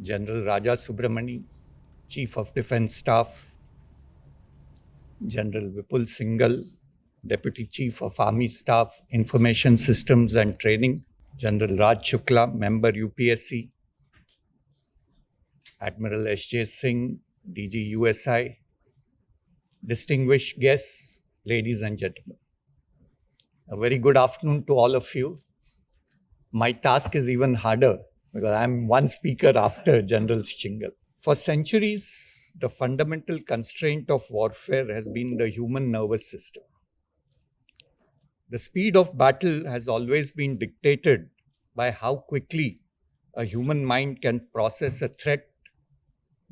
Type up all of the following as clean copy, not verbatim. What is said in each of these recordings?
General Raja Subramani, Chief of Defence Staff, General Vipul Singhal, Deputy Chief of Army Staff, Information Systems and Training, General Raj Shukla, Member UPSC, Admiral S.J. Singh, DG USI, distinguished guests, ladies and gentlemen. A very good afternoon to all of you. My task is even harder because I'm one speaker after General Singhal. For centuries, the fundamental constraint of warfare has been the human nervous system. The speed of battle has always been dictated by how quickly a human mind can process a threat,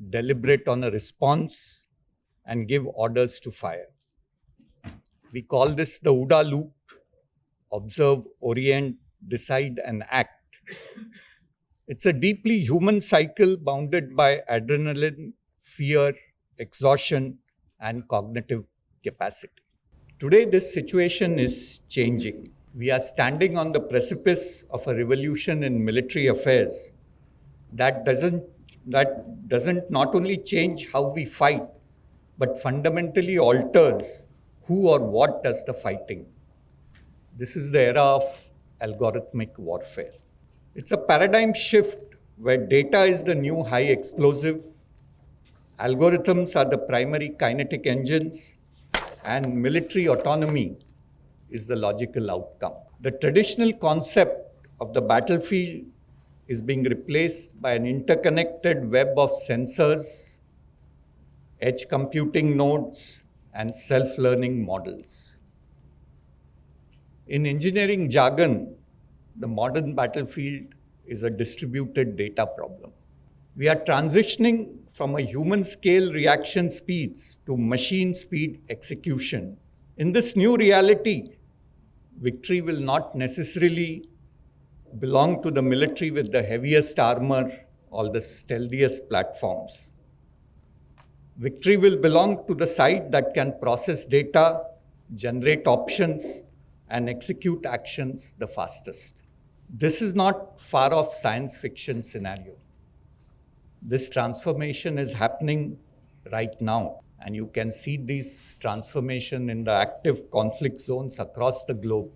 deliberate on a response, and give orders to fire. We call this the OODA loop: observe, orient, decide, and act. It's a deeply human cycle bounded by adrenaline, fear, exhaustion, and cognitive capacity. Today, this situation is changing. We are standing on the precipice of a revolution in military affairs that doesn't not only change how we fight, but fundamentally alters who or what does the fighting. This is the era of algorithmic warfare. It's a paradigm shift where data is the new high explosive, algorithms are the primary kinetic engines, and military autonomy is the logical outcome. The traditional concept of the battlefield is being replaced by an interconnected web of sensors, edge computing nodes, and self-learning models. In engineering jargon, the modern battlefield is a distributed data problem. We are transitioning from a human scale reaction speeds to machine speed execution. In this new reality, victory will not necessarily belong to the military with the heaviest armor or the stealthiest platforms. Victory will belong to the side that can process data, generate options, and execute actions the fastest. This is not far off science fiction scenario. This transformation is happening right now, and you can see this transformation in the active conflict zones across the globe,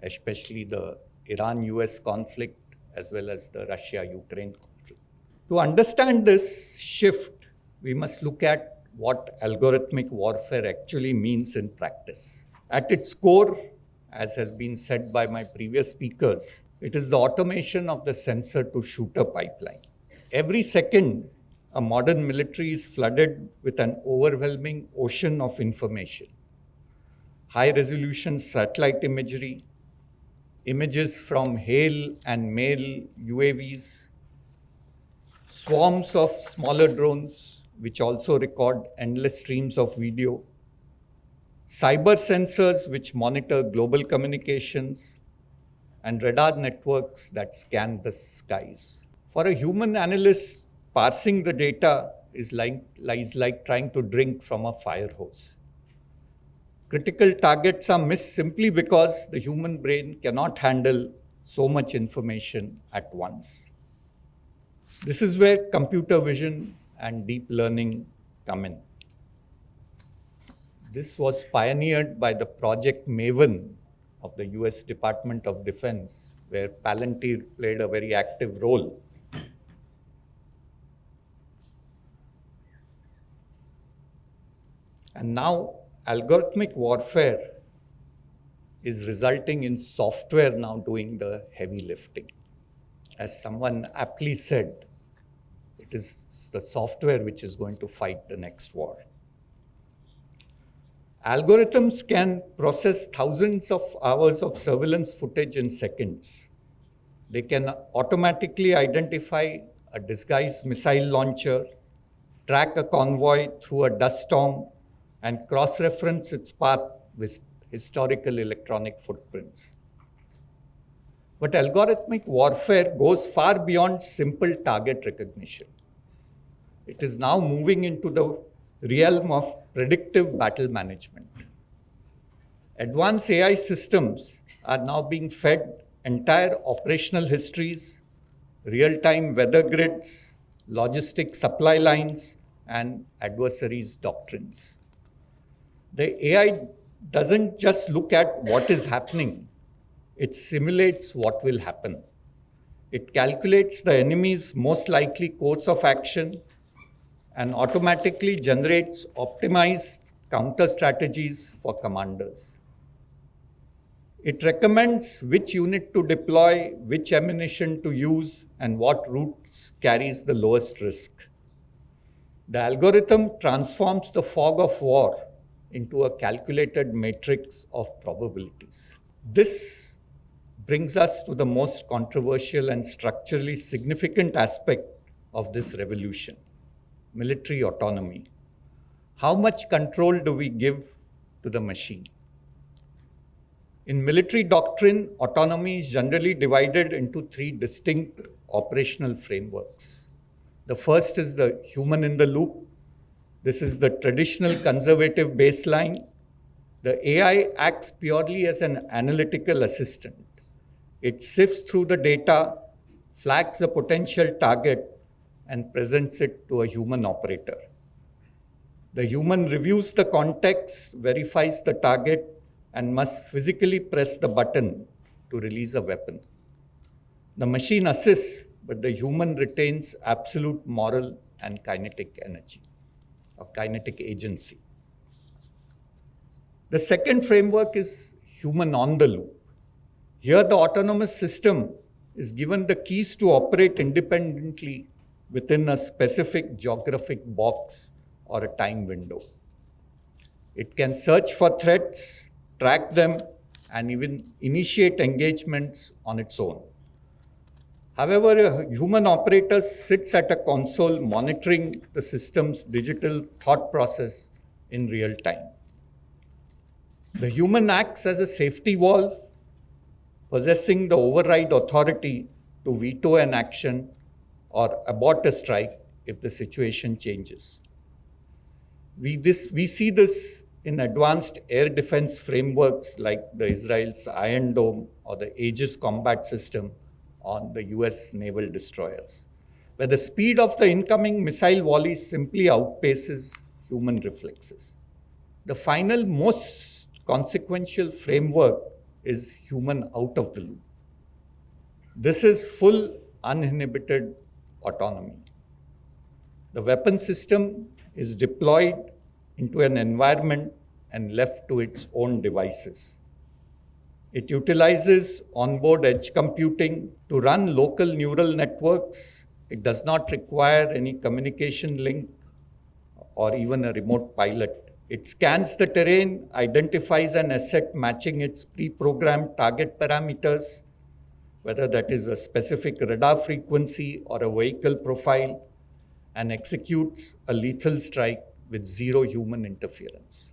especially the Iran-US conflict as well as the Russia-Ukraine conflict. To understand this shift, we must look at what algorithmic warfare actually means in practice. At its core, as has been said by my previous speakers, it is the automation of the sensor-to-shooter pipeline. Every second, a modern military is flooded with an overwhelming ocean of information. High-resolution satellite imagery, images from hail and mail UAVs, swarms of smaller drones, which also record endless streams of video, cyber sensors which monitor global communications, and radar networks that scan the skies. For a human analyst, parsing the data is like trying to drink from a fire hose. Critical targets are missed simply because the human brain cannot handle so much information at once. This is where computer vision and deep learning come in. This was pioneered by the Project Maven of the US Department of Defense, where Palantir played a very active role. And now, algorithmic warfare is resulting in software now doing the heavy lifting. As someone aptly said, it is the software which is going to fight the next war. Algorithms can process thousands of hours of surveillance footage in seconds. They can automatically identify a disguised missile launcher, track a convoy through a dust storm, and cross-reference its path with historical electronic footprints. But algorithmic warfare goes far beyond simple target recognition. It is now moving into the realm of predictive battle management. Advanced AI systems are now being fed entire operational histories, real-time weather grids, logistic supply lines, and adversaries' doctrines. The AI doesn't just look at what is happening, it simulates what will happen. It calculates the enemy's most likely course of action and automatically generates optimized counter strategies for commanders. It recommends which unit to deploy, which ammunition to use, and what routes carries the lowest risk. The algorithm transforms the fog of war into a calculated matrix of probabilities. This brings us to the most controversial and structurally significant aspect of this revolution: military autonomy. How much control do we give to the machine? In military doctrine, autonomy is generally divided into three distinct operational frameworks. The first is the human in the loop. This is the traditional conservative baseline. The AI acts purely as an analytical assistant. It sifts through the data, flags a potential target, and presents it to a human operator. The human reviews the context, verifies the target, and must physically press the button to release a weapon. The machine assists, but the human retains absolute moral and kinetic energy, or kinetic agency. The second framework is human on the loop. Here, the autonomous system is given the keys to operate independently within a specific geographic box or a time window. It can search for threats, track them, and even initiate engagements on its own. However, a human operator sits at a console monitoring the system's digital thought process in real time. The human acts as a safety valve, possessing the override authority to veto an action or abort a strike if the situation changes. We see this in advanced air defense frameworks like the Israel's Iron Dome or the Aegis combat system on the US naval destroyers, where the speed of the incoming missile volleys simply outpaces human reflexes. The final, most consequential framework is human out of the loop. This is full uninhibited autonomy. The weapon system is deployed into an environment and left to its own devices. It utilizes onboard edge computing to run local neural networks. It does not require any communication link or even a remote pilot. It scans the terrain, identifies an asset matching its pre-programmed target parameters, whether that is a specific radar frequency or a vehicle profile, and executes a lethal strike with zero human interference.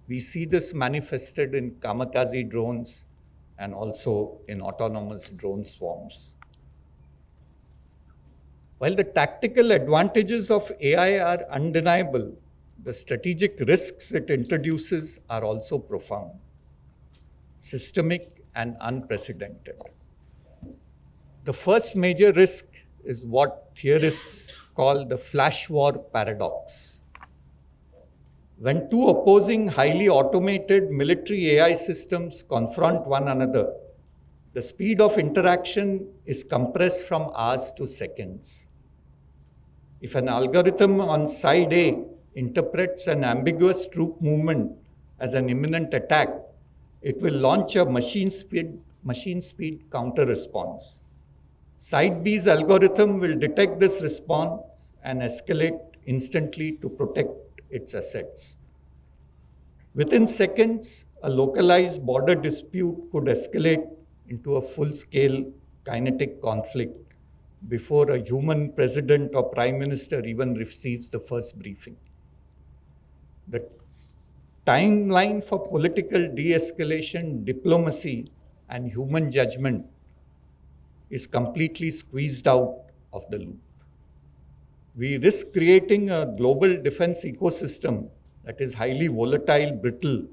We see this manifested in kamikaze drones and also in autonomous drone swarms. While the tactical advantages of AI are undeniable, the strategic risks it introduces are also profound, systemic, and unprecedented. The first major risk is what theorists call the flash war paradox. When two opposing, highly automated military AI systems confront one another, the speed of interaction is compressed from hours to seconds. If an algorithm on side A interprets an ambiguous troop movement as an imminent attack, it will launch a machine speed counter response. Side B's algorithm will detect this response and escalate instantly to protect its assets. Within seconds, a localized border dispute could escalate into a full-scale kinetic conflict before a human president or prime minister even receives the first briefing. The timeline for political de-escalation, diplomacy, and human judgment is completely squeezed out of the loop. We risk creating a global defense ecosystem that is highly volatile, brittle,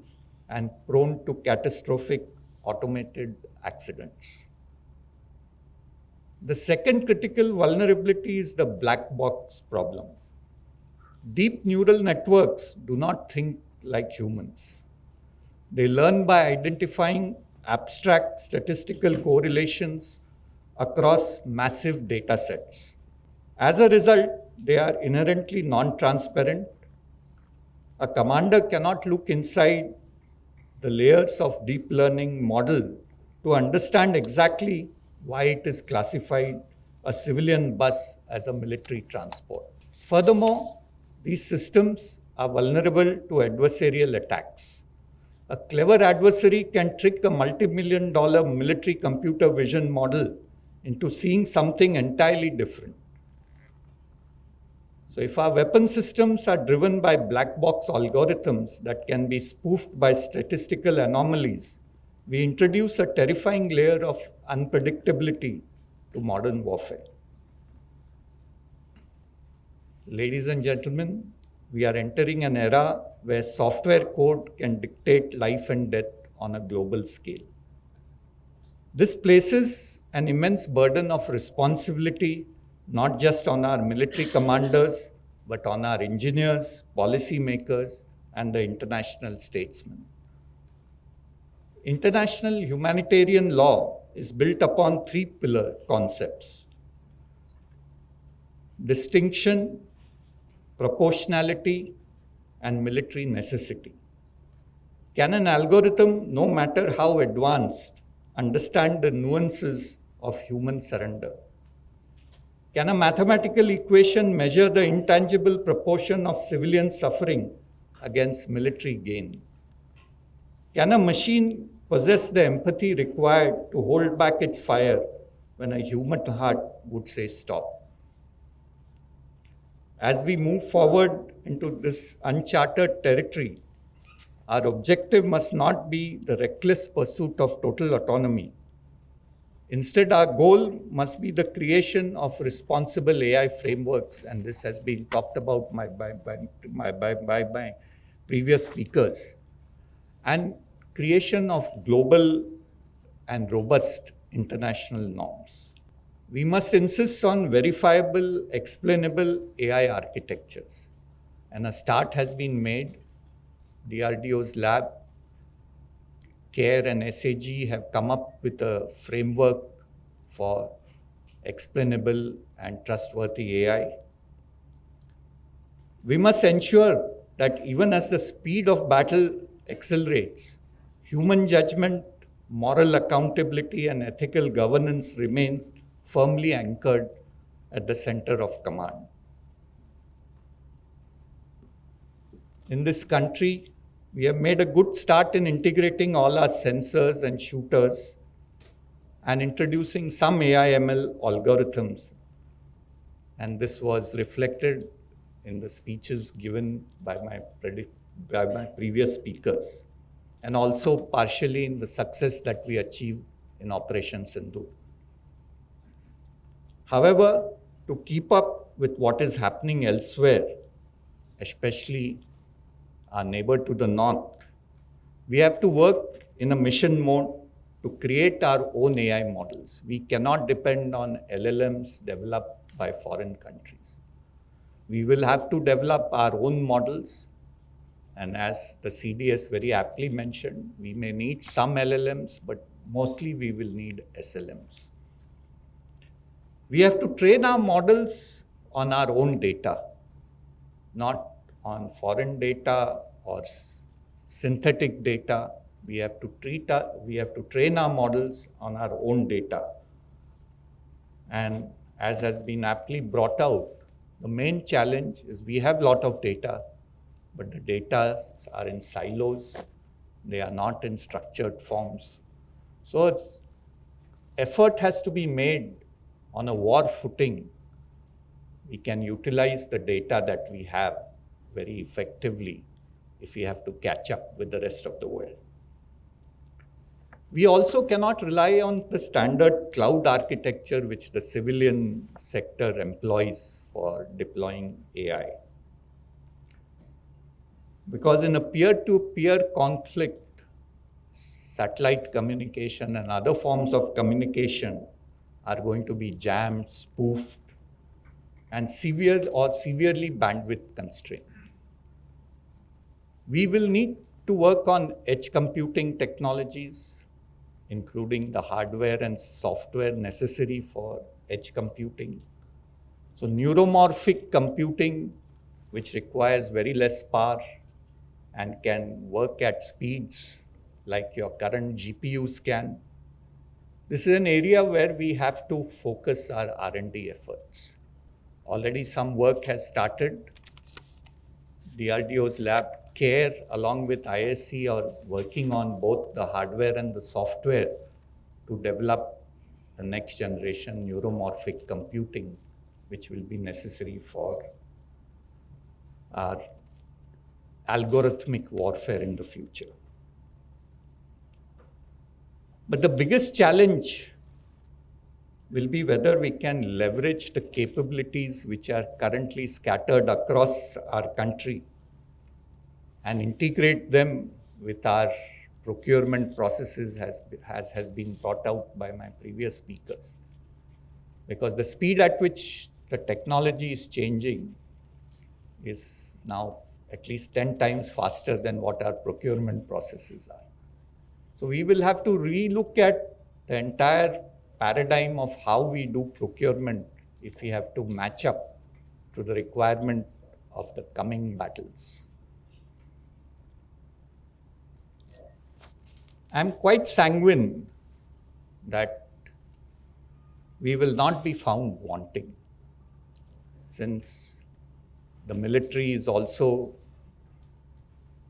and prone to catastrophic automated accidents. The second critical vulnerability is the black box problem. Deep neural networks do not think like humans. They learn by identifying abstract statistical correlations across massive data sets. As a result, they are inherently non-transparent. A commander cannot look inside the layers of deep learning model to understand exactly why it is classified a civilian bus as a military transport. Furthermore, these systems are vulnerable to adversarial attacks. A clever adversary can trick a multi-million-dollar military computer vision model into seeing something entirely different. So if our weapon systems are driven by black box algorithms that can be spoofed by statistical anomalies, we introduce a terrifying layer of unpredictability to modern warfare. Ladies and gentlemen, we are entering an era where software code can dictate life and death on a global scale. This places an immense burden of responsibility not just on our military commanders, but on our engineers, policymakers, and the international statesmen. International humanitarian law is built upon three pillar concepts: distinction, proportionality, and military necessity. Can an algorithm, no matter how advanced, understand the nuances of human surrender? Can a mathematical equation measure the intangible proportion of civilian suffering against military gain? Can a machine possess the empathy required to hold back its fire when a human heart would say stop? As we move forward into this uncharted territory, our objective must not be the reckless pursuit of total autonomy. Instead, our goal must be the creation of responsible AI frameworks, and this has been talked about by previous speakers, and creation of global and robust international norms. We must insist on verifiable, explainable AI architectures, and a start has been made. DRDO's lab, CARE and SAG have come up with a framework for explainable and trustworthy AI. We must ensure that even as the speed of battle accelerates, human judgment, moral accountability, and ethical governance remains firmly anchored at the center of command. In this country, we have made a good start in integrating all our sensors and shooters and introducing some AI/ML algorithms. And this was reflected in the speeches given by my previous speakers, and also partially in the success that we achieved in Operation Sindhu. However, to keep up with what is happening elsewhere, especially our neighbor to the north, we have to work in a mission mode to create our own AI models. We cannot depend on LLMs developed by foreign countries. We will have to develop our own models, and as the CDS very aptly mentioned, we may need some LLMs, but mostly we will need SLMs. We have to train our models on our own data, not on foreign data or synthetic data. We have to train our models on our own data. And as has been aptly brought out, the main challenge is we have a lot of data, but the data are in silos. They are not in structured forms. So effort has to be made on a war footing. We can utilize the data that we have very effectively if we have to catch up with the rest of the world. We also cannot rely on the standard cloud architecture which the civilian sector employs for deploying AI. Because in a peer-to-peer conflict, satellite communication and other forms of communication are going to be jammed, spoofed, and severely bandwidth constrained. We will need to work on edge computing technologies, including the hardware and software necessary for edge computing. So neuromorphic computing, which requires very less power and can work at speeds like your current GPUs can. This is an area where we have to focus our R&D efforts. Already some work has started. DRDO's lab CARE along with ISC are working on both the hardware and the software to develop the next generation neuromorphic computing, which will be necessary for our algorithmic warfare in the future. But the biggest challenge will be whether we can leverage the capabilities which are currently scattered across our country and integrate them with our procurement processes has been brought out by my previous speakers. Because the speed at which the technology is changing is now at least 10 times faster than what our procurement processes are. So we will have to relook at the entire paradigm of how we do procurement if we have to match up to the requirement of the coming battles. I'm quite sanguine that we will not be found wanting, since the military is also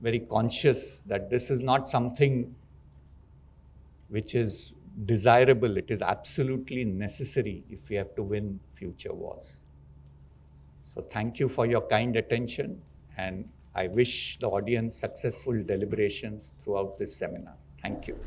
very conscious that this is not something which is desirable. It is absolutely necessary if we have to win future wars. So thank you for your kind attention, and I wish the audience successful deliberations throughout this seminar. Thank you.